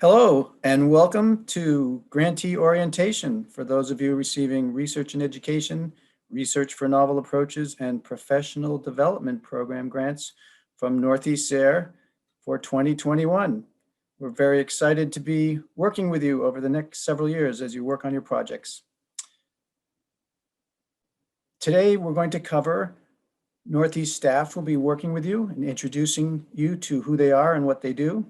Hello, and welcome to Grantee Orientation for those of you receiving Research and Education, Research for Novel Approaches, and Professional Development Program grants from Northeast SARE for 2021. We're very excited to be working with you over the next several years as you work on your projects. Today, we're going to cover Northeast staff will be working with you and introducing you to who they are and what they do.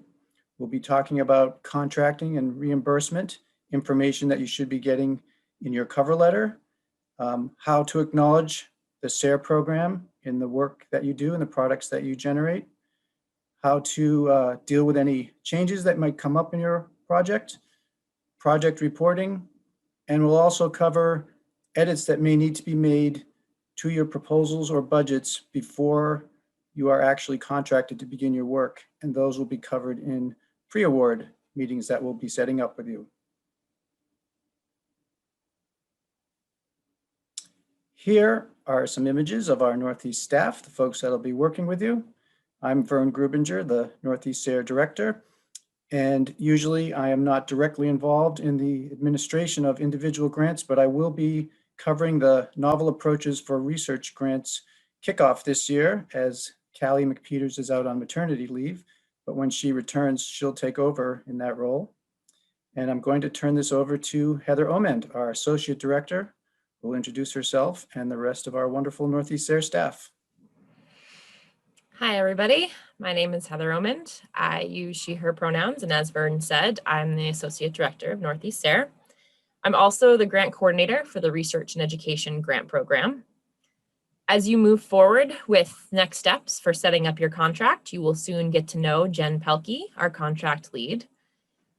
We'll be talking about contracting and reimbursement, information that you should be getting in your cover letter, how to acknowledge the SARE program in the work that you do and the products that you generate, how to deal with any changes that might come up in your project reporting, and we'll also cover edits that may need to be made to your proposals or budgets before you are actually contracted to begin your work, and those will be covered in pre-award meetings that we'll be setting up with you. Here are some images of our Northeast staff, the folks that'll be working with you. I'm Vern Grubinger, the Northeast SARE Director, and usually I am not directly involved in the administration of individual grants, but I will be covering the Novel Approaches for Research grants kickoff this year as Kali McPeters is out on maternity leave, but when she returns, she'll take over in that role. And I'm going to turn this over to Heather Omend, our Associate Director, who will introduce herself and the rest of our wonderful Northeast SARE staff. Hi, everybody. My name is Heather Omend. I use she, her pronouns, and as Vern said, I'm the Associate Director of Northeast SARE. I'm also the grant coordinator for the Research and Education Grant Program. As you move forward with next steps for setting up your contract, you will soon get to know Jen Pelkey, our contract lead.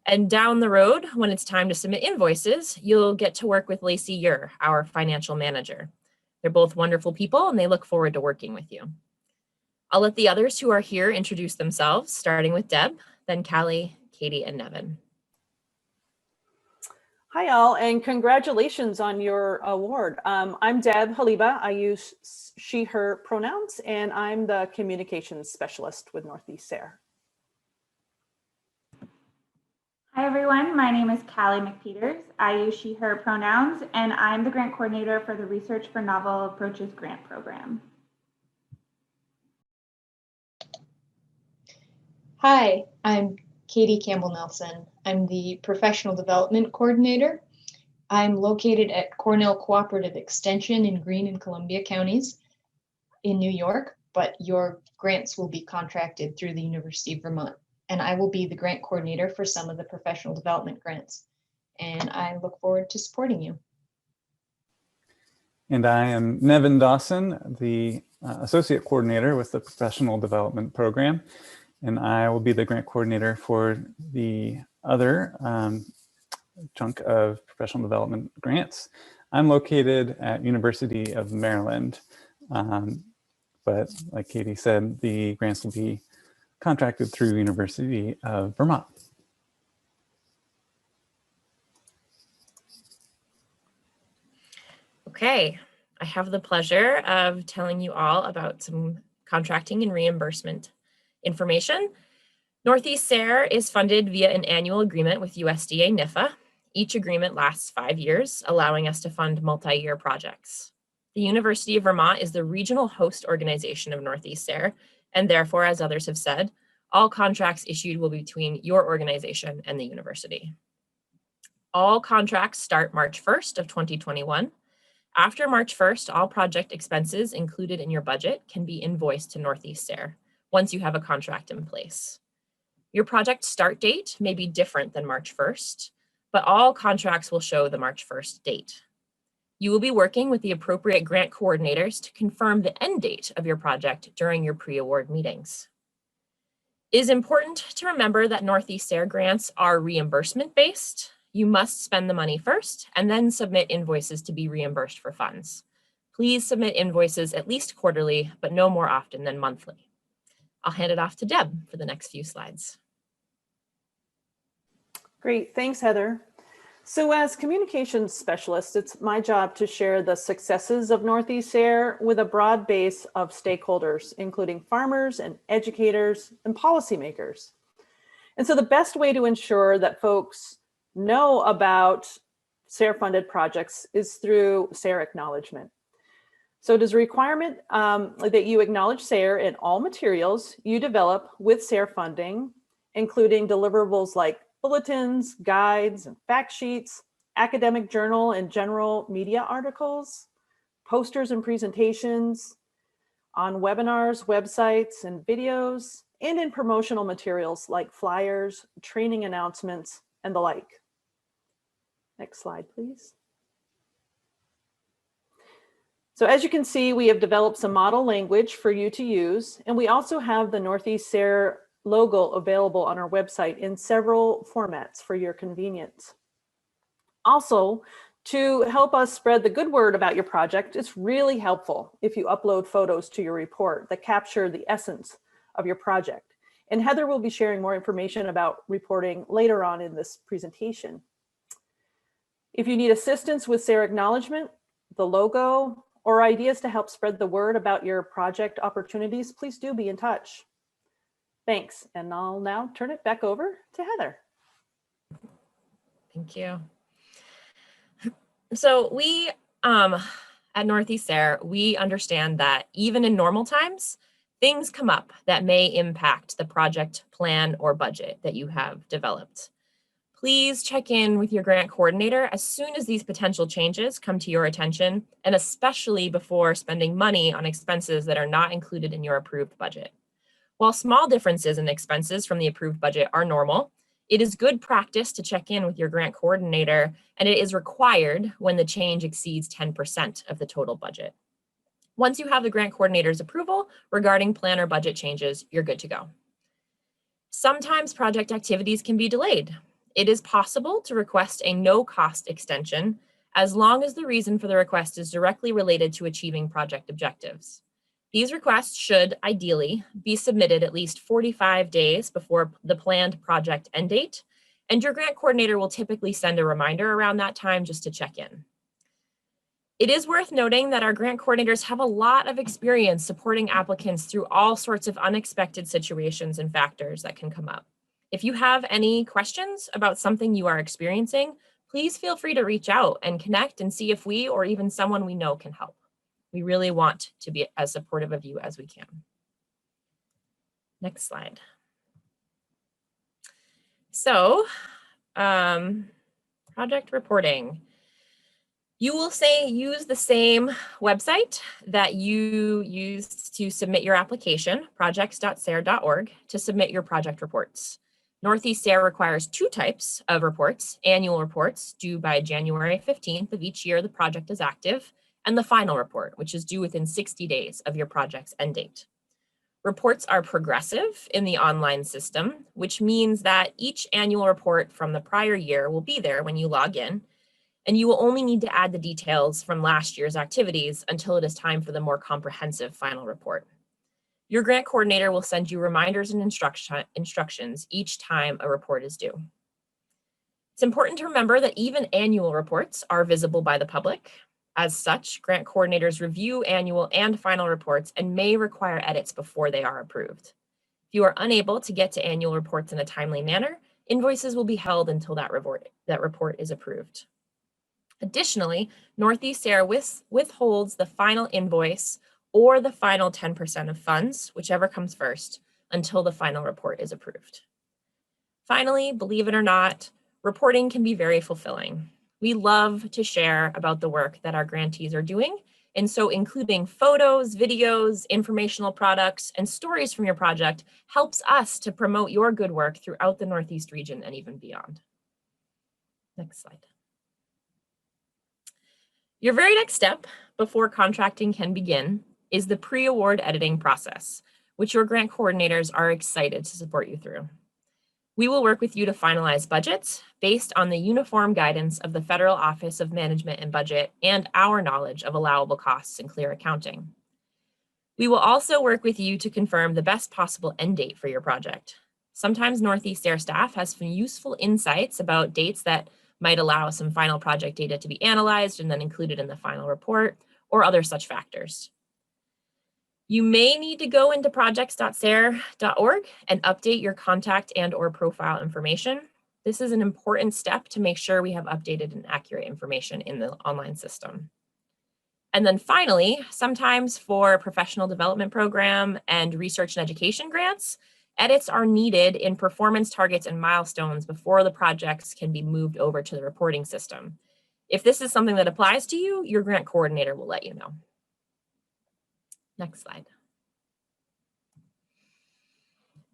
And down the road, when it's time to submit invoices, you'll get to work with Lacey Yer, our financial manager. They're both wonderful people and they look forward to working with you. I'll let the others who are here introduce themselves, starting with Deb, then Kali, Katie, and Nevin. Hi all, and congratulations on your award. I'm Deb Heleba. I use she, her pronouns, and I'm the communications specialist with Northeast SARE. Hi everyone, my name is Kali McPeters. I use she, her pronouns, and I'm the grant coordinator for the Research for Novel Approaches grant program. Hi, I'm Katie Campbell-Nelson. I'm the Professional Development Coordinator. I'm located at Cornell Cooperative Extension in Greene and Columbia counties in New York, but your grants will be contracted through the University of Vermont. And I will be the grant coordinator for some of the professional development grants. And I look forward to supporting you. And I am Nevin Dawson, the Associate Coordinator with the Professional Development Program. And I will be the grant coordinator for the other chunk of professional development grants. I'm located at University of Maryland, but like Katie said, the grants will be contracted through University of Vermont. Okay, I have the pleasure of telling you all about some contracting and reimbursement information. Northeast SARE is funded via an annual agreement with USDA NIFA. Each agreement lasts 5 years, allowing us to fund multi-year projects. The University of Vermont is the regional host organization of Northeast SARE, and therefore, as others have said, all contracts issued will be between your organization and the university. All contracts start March 1st of 2021. After March 1st, all project expenses included in your budget can be invoiced to Northeast SARE once you have a contract in place. Your project start date may be different than March 1st, but all contracts will show the March 1st date. You will be working with the appropriate grant coordinators to confirm the end date of your project during your pre-award meetings. It is important to remember that Northeast SARE grants are reimbursement based. You must spend the money first and then submit invoices to be reimbursed for funds. Please submit invoices at least quarterly, but no more often than monthly. I'll hand it off to Deb for the next few slides. Great, thanks Heather. So as communications specialist, it's my job to share the successes of Northeast SARE with a broad base of stakeholders, including farmers and educators and policymakers. And so the best way to ensure that folks know about SARE-funded projects is through SARE Acknowledgement. So it is a requirement that you acknowledge SARE in all materials you develop with SARE funding, including deliverables like bulletins, guides, and fact sheets, academic journal and general media articles, posters and presentations, on webinars, websites, and videos, and in promotional materials like flyers, training announcements, and the like. Next slide, please. So as you can see, we have developed some model language for you to use, and we also have the Northeast SARE logo available on our website in several formats for your convenience. Also, to help us spread the good word about your project, it's really helpful if you upload photos to your report that capture the essence of your project. And Heather will be sharing more information about reporting later on in this presentation. If you need assistance with SARE Acknowledgement, the logo, or ideas to help spread the word about your project opportunities, please do be in touch. Thanks, and I'll now turn it back over to Heather. Thank you. So we, at Northeast SARE, we understand that even in normal times, things come up that may impact the project plan or budget that you have developed. Please check in with your grant coordinator as soon as these potential changes come to your attention, and especially before spending money on expenses that are not included in your approved budget. While small differences in expenses from the approved budget are normal, it is good practice to check in with your grant coordinator, and it is required when the change exceeds 10% of the total budget. Once you have the grant coordinator's approval regarding plan or budget changes, you're good to go. Sometimes project activities can be delayed. It is possible to request a no-cost extension as long as the reason for the request is directly related to achieving project objectives. These requests should ideally be submitted at least 45 days before the planned project end date, and your grant coordinator will typically send a reminder around that time just to check in. It is worth noting that our grant coordinators have a lot of experience supporting applicants through all sorts of unexpected situations and factors that can come up. If you have any questions about something you are experiencing, please feel free to reach out and connect and see if we or even someone we know can help. We really want to be as supportive of you as we can. Next slide. So, project reporting. You will use the same website that you used to submit your application, projects.sare.org, to submit your project reports. Northeast SARE requires two types of reports: annual reports due by January 15th of each year the project is active, and the final report, which is due within 60 days of your project's end date. Reports are progressive in the online system, which means that each annual report from the prior year will be there when you log in, and you will only need to add the details from last year's activities until it is time for the more comprehensive final report. Your grant coordinator will send you reminders and instructions each time a report is due. It's important to remember that even annual reports are visible by the public. As such, grant coordinators review annual and final reports and may require edits before they are approved. If you are unable to get to annual reports in a timely manner, invoices will be held until that report is approved. Additionally, Northeast SARE withholds the final invoice or the final 10% of funds, whichever comes first, until the final report is approved. Finally, believe it or not, reporting can be very fulfilling. We love to share about the work that our grantees are doing, and so including photos, videos, informational products, and stories from your project helps us to promote your good work throughout the Northeast region and even beyond. Next slide. Your very next step before contracting can begin is the pre-award editing process, which your grant coordinators are excited to support you through. We will work with you to finalize budgets based on the uniform guidance of the Federal Office of Management and Budget and our knowledge of allowable costs and clear accounting. We will also work with you to confirm the best possible end date for your project. Sometimes Northeast SARE staff has some useful insights about dates that might allow some final project data to be analyzed and then included in the final report, or other such factors. You may need to go into projects.sare.org and update your contact and/or profile information. This is an important step to make sure we have updated and accurate information in the online system. And then finally, sometimes for professional development program and research and education grants, edits are needed in performance targets and milestones before the projects can be moved over to the reporting system. If this is something that applies to you, your grant coordinator will let you know. Next slide.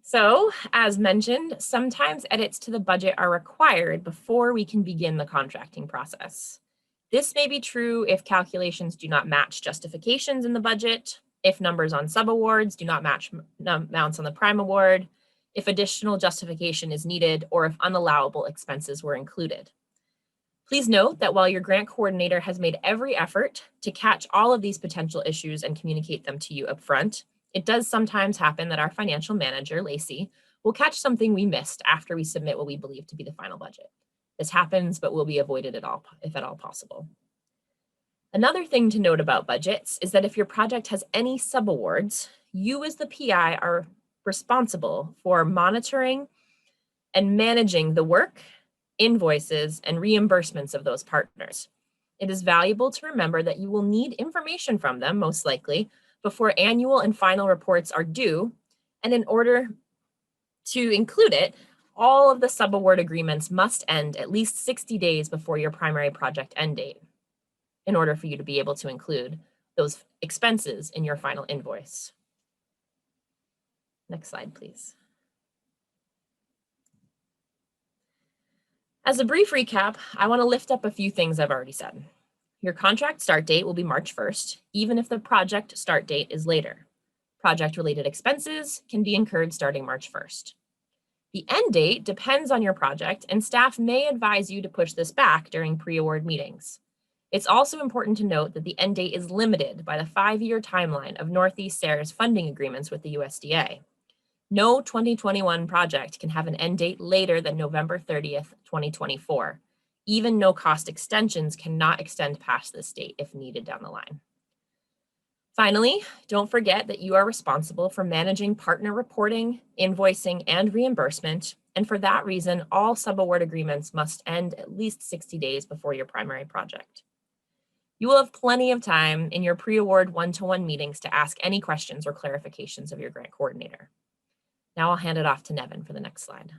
So, as mentioned, sometimes edits to the budget are required before we can begin the contracting process. This may be true if calculations do not match justifications in the budget, if numbers on subawards do not match amounts on the prime award, if additional justification is needed, or if unallowable expenses were included. Please note that while your grant coordinator has made every effort to catch all of these potential issues and communicate them to you upfront, it does sometimes happen that our financial manager, Lacey, will catch something we missed after we submit what we believe to be the final budget. This happens, but will be avoided if at all possible. Another thing to note about budgets is that if your project has any subawards, you as the PI are responsible for monitoring and managing the work, invoices, and reimbursements of those partners. It is valuable to remember that you will need information from them, most likely, before annual and final reports are due, and in order to include it, all of the subaward agreements must end at least 60 days before your primary project end date in order for you to be able to include those expenses in your final invoice. Next slide, please. As a brief recap, I want to lift up a few things I've already said. Your contract start date will be March 1st, even if the project start date is later. Project-related expenses can be incurred starting March 1st. The end date depends on your project, and staff may advise you to push this back during pre-award meetings. It's also important to note that the end date is limited by the 5-year timeline of Northeast SARE's funding agreements with the USDA. No 2021 project can have an end date later than November 30th, 2024. Even no-cost extensions cannot extend past this date if needed down the line. Finally, don't forget that you are responsible for managing partner reporting, invoicing, and reimbursement, and for that reason, all subaward agreements must end at least 60 days before your primary project. You will have plenty of time in your pre-award one-to-one meetings to ask any questions or clarifications of your grant coordinator. Now I'll hand it off to Nevin for the next slide.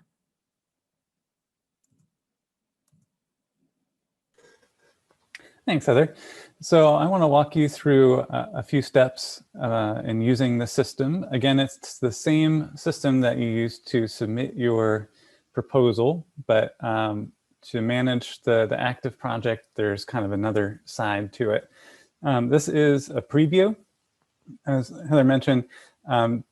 Thanks, Heather. So I want to walk you through a few steps in using the system. Again, it's the same system that you use to submit your proposal, but to manage the active project, there's kind of another side to it. This is a preview. As Heather mentioned,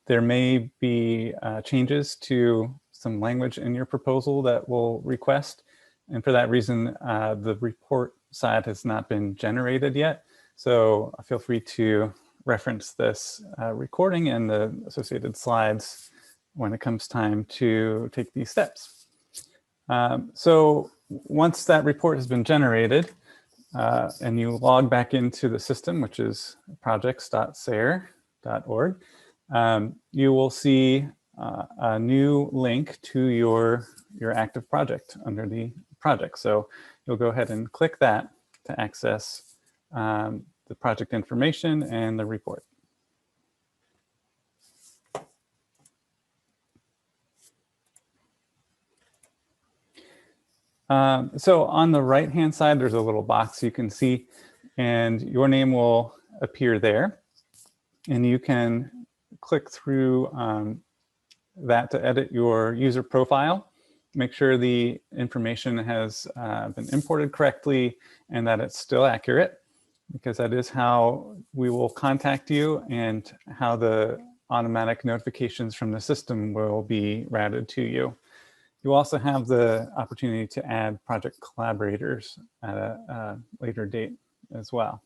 there may be changes to some language in your proposal that we'll request. And for that reason, the report side has not been generated yet. So feel free to reference this recording and the associated slides when it comes time to take these steps. So once that report has been generated and you log back into the system, which is projects.sare.org, you will see a new link to your active project under the project. So you'll go ahead and click that to access the project information and the report. So on the right-hand side, there's a little box you can see, and your name will appear there. And you can click through that to edit your user profile. Make sure the information has been imported correctly and that it's still accurate, because that is how we will contact you and how the automatic notifications from the system will be routed to you. You also have the opportunity to add project collaborators at a later date as well.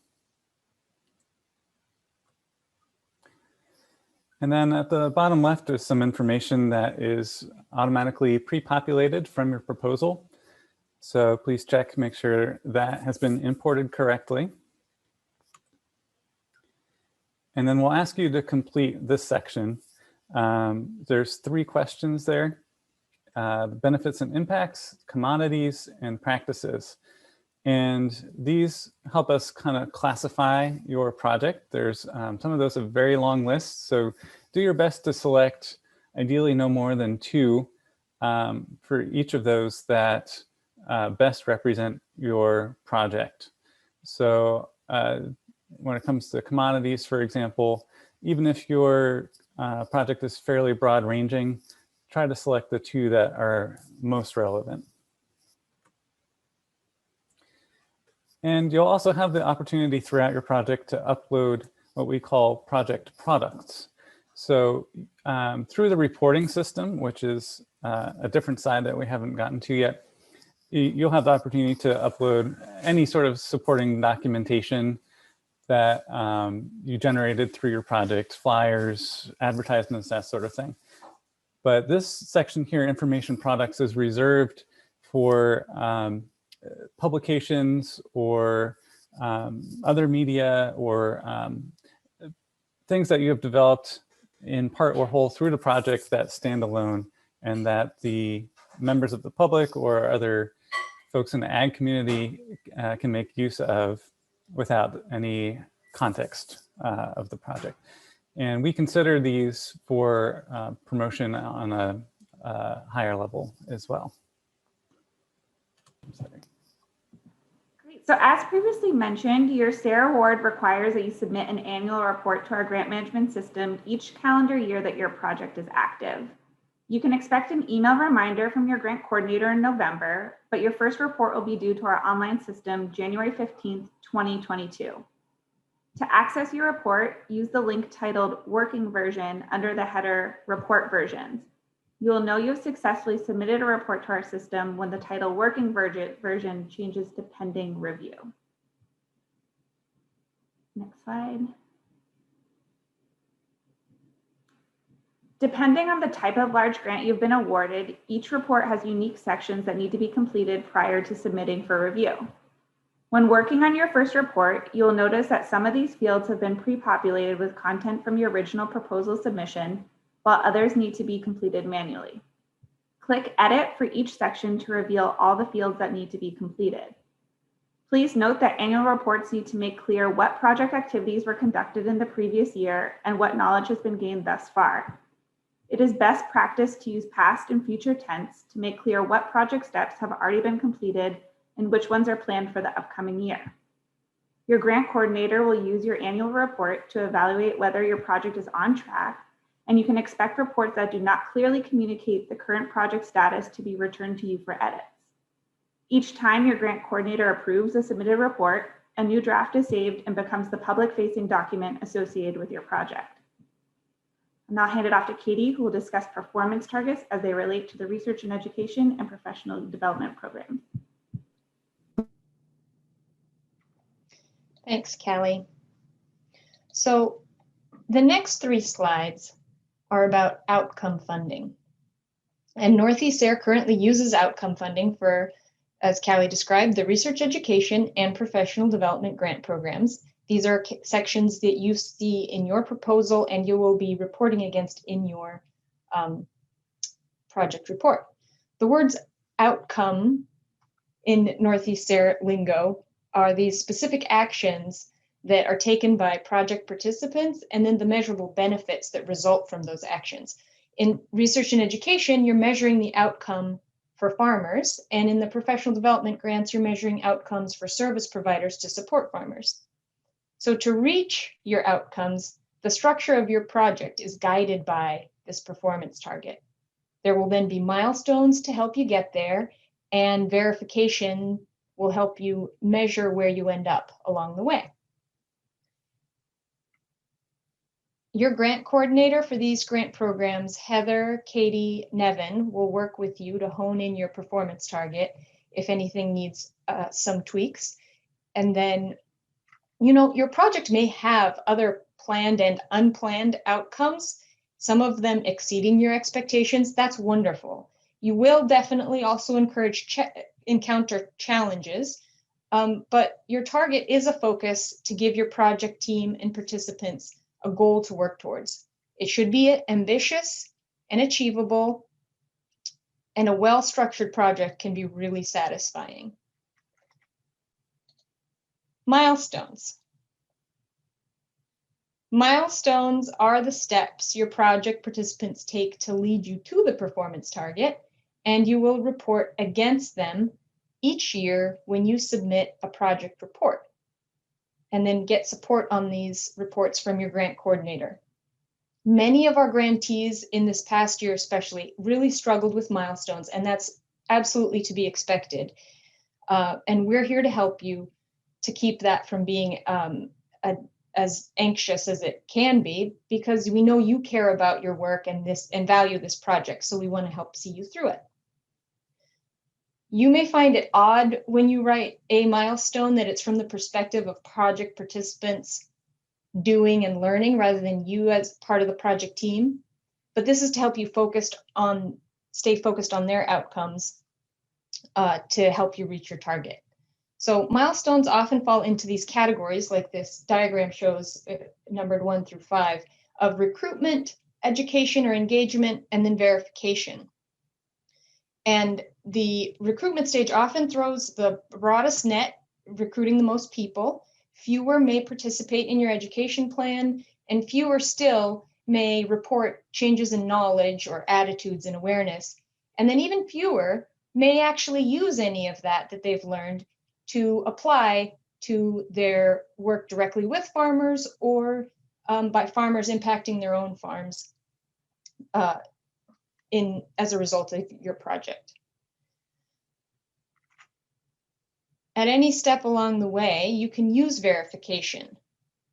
And then at the bottom left is some information that is automatically pre-populated from your proposal. So please check, make sure that has been imported correctly. And then we'll ask you to complete this section. There's 3 questions there: the benefits and impacts, commodities, and practices. And these help us kind of classify your project. There's some of those are very long lists, so do your best to select ideally no more than 2 for each of those that best represent your project. So when it comes to commodities, for example, even if your project is fairly broad ranging, try to select the 2 that are most relevant. And you'll also have the opportunity throughout your project to upload what we call project products. So through the reporting system, which is a different side that we haven't gotten to yet, you'll have the opportunity to upload any sort of supporting documentation that you generated through your project, flyers, advertisements, that sort of thing. But this section here, information products, is reserved for publications or other media or things that you have developed in part or whole through the project that stand alone and that the members of the public or other folks in the ag community can make use of without any context of the project. And we consider these for promotion on a higher level as well. I'm sorry. Great. So as previously mentioned, your SARE award requires that you submit an annual report to our grant management system each calendar year that your project is active. You can expect an email reminder from your grant coordinator in November, but your first report will be due to our online system January 15th, 2022. To access your report, use the link titled Working Version under the header Report Versions. You will know you have successfully submitted a report to our system when the title Working Version changes to Pending Review. Next slide. Depending on the type of large grant you've been awarded, each report has unique sections that need to be completed prior to submitting for review. When working on your first report, you will notice that some of these fields have been pre-populated with content from your original proposal submission, while others need to be completed manually. Click Edit for each section to reveal all the fields that need to be completed. Please note that annual reports need to make clear what project activities were conducted in the previous year and what knowledge has been gained thus far. It is best practice to use past and future tense to make clear what project steps have already been completed and which ones are planned for the upcoming year. Your grant coordinator will use your annual report to evaluate whether your project is on track, and you can expect reports that do not clearly communicate the current project status to be returned to you for edits. Each time your grant coordinator approves a submitted report, a new draft is saved and becomes the public-facing document associated with your project. I'll now hand it off to Katie, who will discuss performance targets as they relate to the research and education and professional development programs. Thanks, Callie. So the next 3 slides are about outcome funding. And Northeast SARE currently uses outcome funding for, as Callie described, the research education and professional development grant programs. These are sections that you see in your proposal and you will be reporting against in your project report. The words outcome in Northeast SARE lingo are these specific actions that are taken by project participants and then the measurable benefits that result from those actions. In research and education, you're measuring the outcome for farmers, and in the professional development grants, you're measuring outcomes for service providers to support farmers. So to reach your outcomes, the structure of your project is guided by this performance target. There will then be milestones to help you get there, and verification will help you measure where you end up along the way. Your grant coordinator for these grant programs, Heather, Katie, Nevin, will work with you to hone in your performance target if anything needs some tweaks. And then, you know, your project may have other planned and unplanned outcomes, some of them exceeding your expectations. That's wonderful. You will definitely also encounter challenges, but your target is a focus to give your project team and participants a goal to work towards. It should be ambitious and achievable, and a well-structured project can be really satisfying. Milestones. Milestones are the steps your project participants take to lead you to the performance target, and you will report against them each year when you submit a project report, and then get support on these reports from your grant coordinator. Many of our grantees in this past year especially really struggled with milestones, and that's absolutely to be expected. And we're here to help you to keep that from being as anxious as it can be, because we know you care about your work and value this project, so we want to help see you through it. You may find it odd when you write a milestone that it's from the perspective of project participants doing and learning rather than you as part of the project team, but this is to help you stay focused on their outcomes to help you reach your target. So milestones often fall into these categories, like this diagram shows, numbered 1 through 5, of recruitment, education or engagement, and then verification. And the recruitment stage often throws the broadest net, recruiting the most people. Fewer may participate in your education plan, and fewer still may report changes in knowledge or attitudes and awareness. And then even fewer may actually use any of that they've learned to apply to their work directly with farmers or by farmers impacting their own farms as a result of your project. At any step along the way, you can use verification.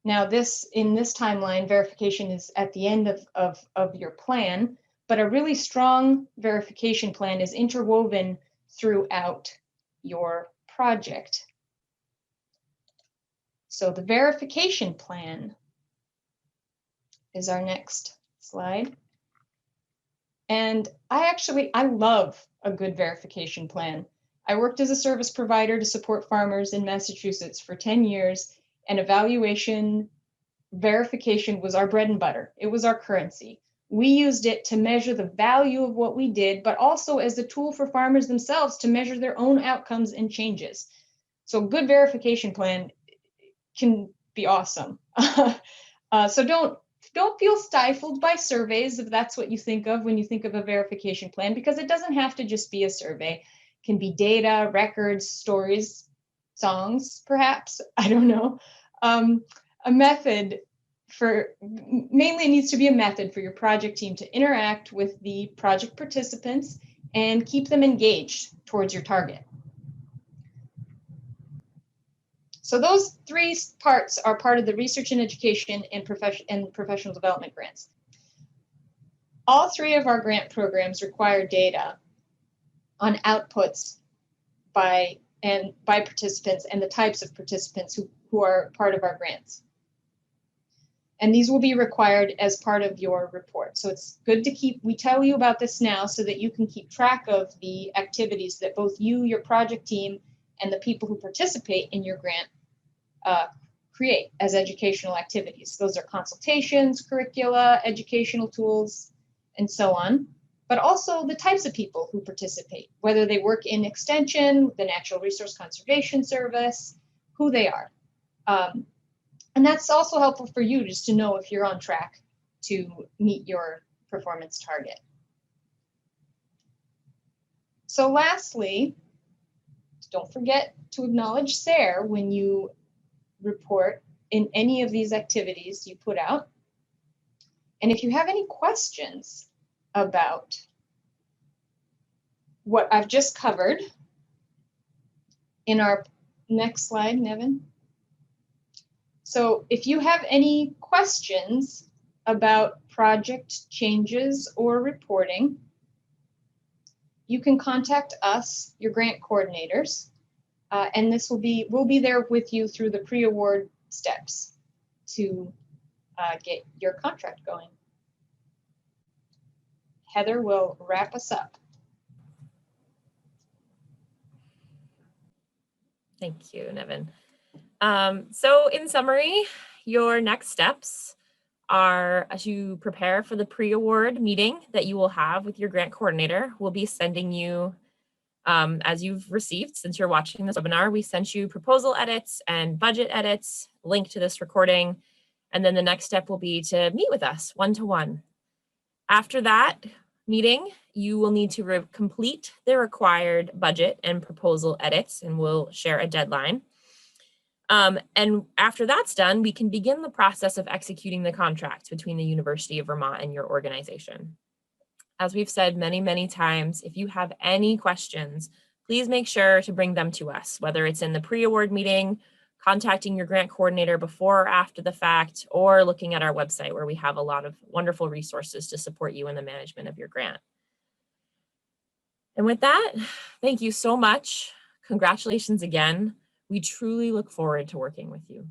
Now in this timeline, verification is at the end of your plan, but a really strong verification plan is interwoven throughout your project. So the verification plan is our next slide. And I love a good verification plan. I worked as a service provider to support farmers in Massachusetts for 10 years, and evaluation verification was our bread and butter. It was our currency. We used it to measure the value of what we did, but also as a tool for farmers themselves to measure their own outcomes and changes. So good verification plan can be awesome. So don't feel stifled by surveys if that's what you think of when you think of a verification plan, because it doesn't have to just be a survey. It can be data, records, stories, songs, perhaps, I don't know. A method mainly it needs to be a method for your project team to interact with the project participants and keep them engaged towards your target. So those 3 parts are part of the research and education and professional development grants. All 3 of our grant programs require data on outputs by participants and the types of participants who are part of our grants. And these will be required as part of your report. So it's good to we tell you about this now so that you can keep track of the activities that both you, your project team, and the people who participate in your grant create as educational activities. Those are consultations, curricula, educational tools, and so on. But also the types of people who participate, whether they work in extension, the Natural Resource Conservation Service, who they are. And that's also helpful for you just to know if you're on track to meet your performance target. So lastly, don't forget to acknowledge SARE when you report in any of these activities you put out. And if you have any questions about what I've just covered in our next slide, Nevin. So if you have any questions about project changes or reporting, you can contact us, your grant coordinators, and we'll be there with you through the pre-award steps to get your contract going. Heather will wrap us up. Thank you, Nevin. So in summary, your next steps are to prepare for the pre-award meeting that you will have with your grant coordinator. We'll be sending you, as you've received since you're watching this webinar, we sent you proposal edits and budget edits, link to this recording. And then the next step will be to meet with us one-to-one. After that meeting, you will need to complete the required budget and proposal edits, and we'll share a deadline. And after that's done, we can begin the process of executing the contract between the University of Vermont and your organization. As we've said many, many times, if you have any questions, please make sure to bring them to us, whether it's in the pre-award meeting, contacting your grant coordinator before or after the fact, or looking at our website where we have a lot of wonderful resources to support you in the management of your grant. And with that, thank you so much. Congratulations again. We truly look forward to working with you.